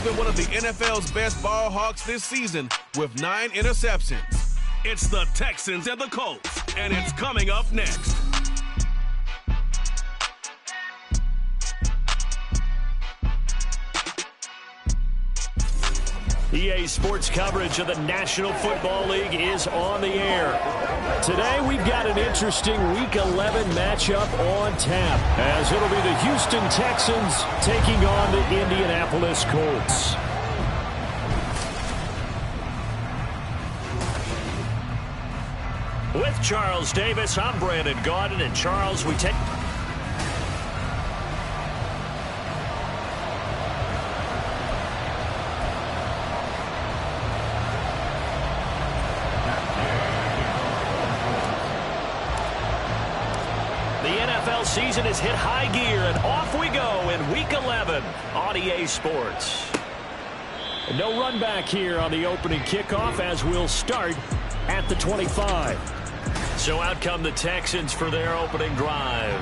been one of the NFL's best ball hawks this season with 9 interceptions. It's the Texans and the Colts, and it's coming up next. EA Sports coverage of the National Football League is on the air. Today we've got an interesting Week 11 matchup on tap, as it'll be the Houston Texans taking on the Indianapolis Colts. With Charles Davis, I'm Brandon Gaudin, and Charles, we take... season has hit high gear, and off we go in Week 11 on EA Sports. No run back here on the opening kickoff, as we'll start at the 25. So out come the Texans for their opening drive.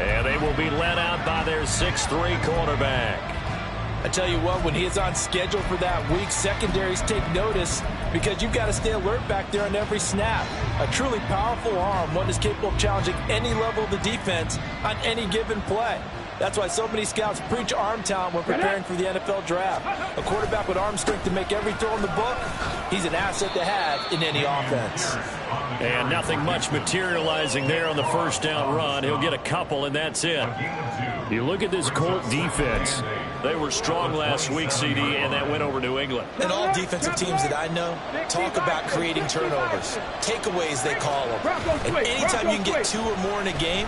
And they will be led out by their 6'3" quarterback. I tell you what, when he is on schedule for that week, secondaries take notice because you've got to stay alert back there on every snap. A truly powerful arm, one is capable of challenging any level of the defense on any given play. That's why so many scouts preach arm talent when preparing for the NFL draft. A quarterback with arm strength to make every throw in the book, he's an asset to have in any offense. And nothing much materializing there on the first down run. He'll get a couple, and that's it. You look at this Colt defense. They were strong last week, CD, and that went over New England. And all defensive teams that I know talk about creating turnovers. Takeaways, they call them. And anytime you can get 2 or more in a game,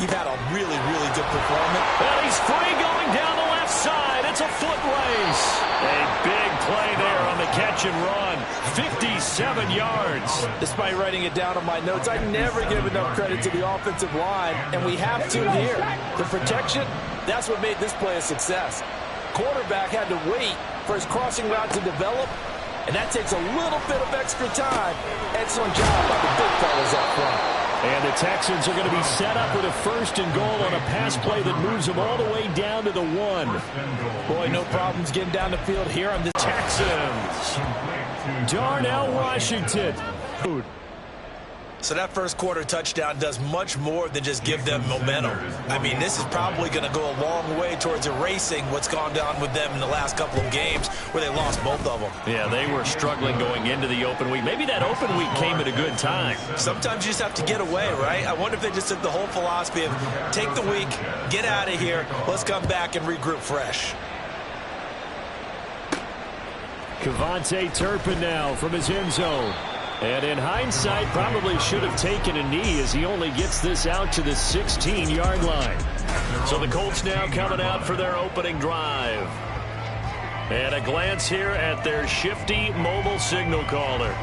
you've had a really, really good performance. Well, he's free going down the left side. It's a foot race. A big play there on the catch and run. 57 yards. Despite writing it down on my notes, I never give enough credit to the offensive line, and we have to here. The protection, that's what made this play a success. Quarterback had to wait for his crossing route to develop, and that takes a little bit of extra time. Excellent job by the big fellas up front. And the Texans are going to be set up with a 1st and goal on a pass play that moves them all the way down to the 1. Boy, no problems getting down the field here on the Texans. Darnell Washington. So that first quarter touchdown does much more than just give them momentum. I mean, this is probably going to go a long way towards erasing what's gone down with them in the last couple of games where they lost both of them. Yeah, they were struggling going into the open week. Maybe that open week came at a good time. Sometimes you just have to get away, right? I wonder if they just took the whole philosophy of take the week, get out of here, let's come back and regroup fresh. Kevontae Turpin now from his end zone. And in hindsight, probably should have taken a knee as he only gets this out to the 16-yard line. So the Colts now coming out for their opening drive. And a glance here at their shifty mobile signal caller.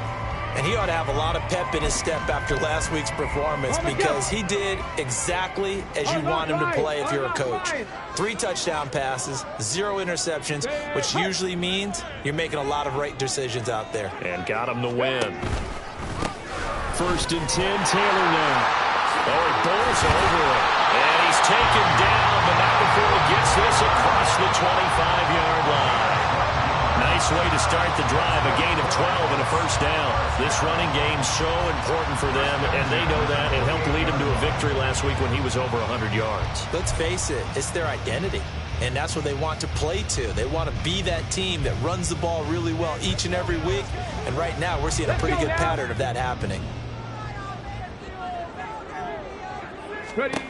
And he ought to have a lot of pep in his step after last week's performance because he did exactly as you want him to play if you're a coach. 3 touchdown passes, 0 interceptions, which usually means you're making a lot of right decisions out there. And got him the win. 1st and 10, Taylor now. Oh, he bowls over it. And he's taken down, but not before he gets this across the 25-yard line. Nice way to start the drive, a gain of 12 and a 1st down. This running game so important for them, and they know that. It helped lead them to a victory last week when he was over 100 yards. Let's face it, it's their identity, and that's what they want to play to. They want to be that team that runs the ball really well each and every week, and right now we're seeing a pretty good pattern of that happening. Ready.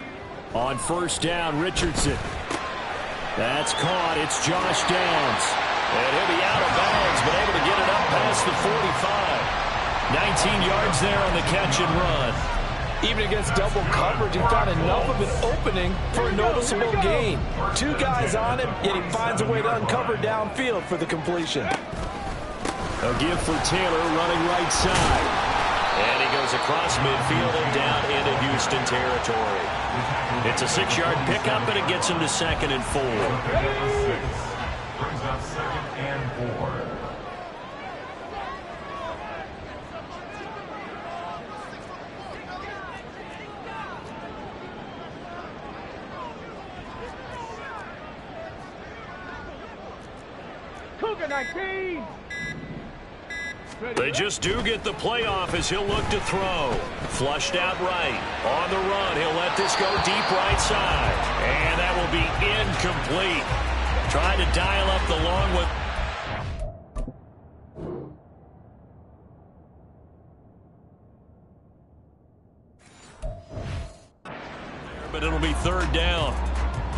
On 1st down, Richardson. That's caught. It's Josh Downs. And he'll be out of bounds, but able to get it up past the 45. 19 yards there on the catch and run. Even against double coverage, he found enough of an opening for a noticeable gain. 2 guys on him, yet he finds a way to uncover downfield for the completion. A give for Taylor running right side. And he goes across midfield and down into Houston territory. It's a 6-yard pickup, and it gets him to 2nd and 4. Brings up 2nd and 4. Cougar 19. They just do get the playoff as he'll look to throw. Flushed out right. On the run, he'll let this go deep right side. And that will be incomplete. Trying to dial up the long one. But it'll be third down.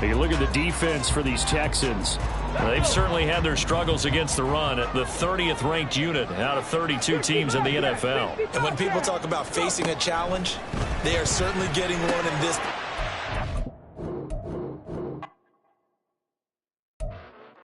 You look at the defense for these Texans. They've certainly had their struggles against the run at the 30th ranked unit out of 32 teams in the NFL. And when people talk about facing a challenge, they are certainly getting one in this.